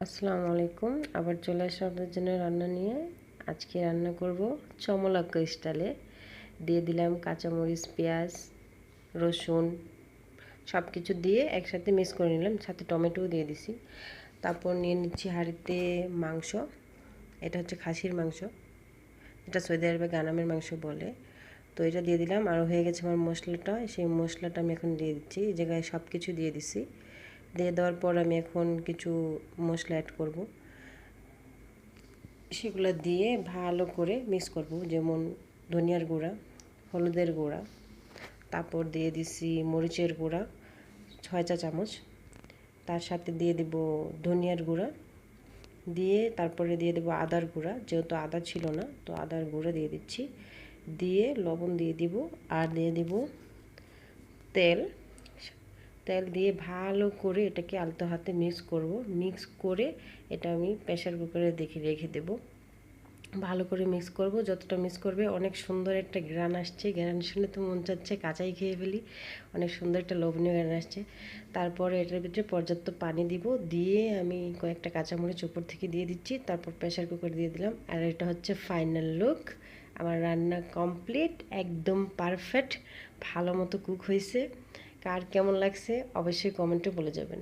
আসসালামু আলাইকুম। আবার চলে আসলাম আপনাদের জন্য রান্না নিয়ে। আজকে রান্না করব চমলাক্কা স্টাইলে। দিয়ে দিলাম কাঁচামরিচ, পেঁয়াজ, রসুন সব কিছু দিয়ে একসাথে মিক্স করে নিলাম, সাথে টমেটোও দিয়ে দিছি। তারপর নিয়ে নিচ্ছি হাঁড়িতে মাংস। এটা হচ্ছে খাসির মাংস, এটা সৌদি আরবে গানামের মাংস বলে। তো এটা দিয়ে দিলাম, আর হয়ে গেছে আমার মশলাটা। সেই মশলাটা আমি এখন দিয়ে দিচ্ছি। এই জায়গায় সব কিছু দিয়ে দিছি। দিয়ে দেওয়ার পর আমি এখন কিছু মশলা অ্যাড করব। সেগুলো দিয়ে ভালো করে মিক্স করব, যেমন ধনিয়ার গুঁড়া, হলুদের গুঁড়া, তারপর দিয়ে দিছি মরিচের গুঁড়া 6 চা চামচ, তার সাথে দিয়ে দিব ধনিয়ার গুঁড়া, দিয়ে তারপরে দিয়ে দেবো আদার গুঁড়া, যেহেতু আদা ছিল না তো আদার গুঁড়া দিয়ে দিচ্ছি, দিয়ে লবণ দিয়ে দিব, আর দিয়ে দিব তেল। তেল দিয়ে ভালো করে এটাকে আলতো হাতে মিক্স করব। মিক্স করে এটা আমি প্রেসার কুকারে রেখে দেবো। ভালো করে মিক্স করব। যতটা মিক্স করবে অনেক সুন্দর একটা ঘ্রাণ আসছে। ঘ্রাণ শুনে তো মন চাচ্ছে কাঁচাই খেয়ে ফেলি। অনেক সুন্দর একটা লোভনীয় ঘ্রাণ আসছে। তারপরে এটার ভিতরে পর্যাপ্ত পানি দিব, দিয়ে আমি কয়েকটা কাঁচামরিচ উপর থেকে দিয়ে দিচ্ছি। তারপর প্রেসার কুকার দিয়ে দিলাম। আর এটা হচ্ছে ফাইনাল লুক। আমার রান্না কমপ্লিট, একদম পারফেক্ট, ভালো মতো কুক হয়েছে। কার কেমন লাগছে অবশ্যই কমেন্টে বলে যাবেন।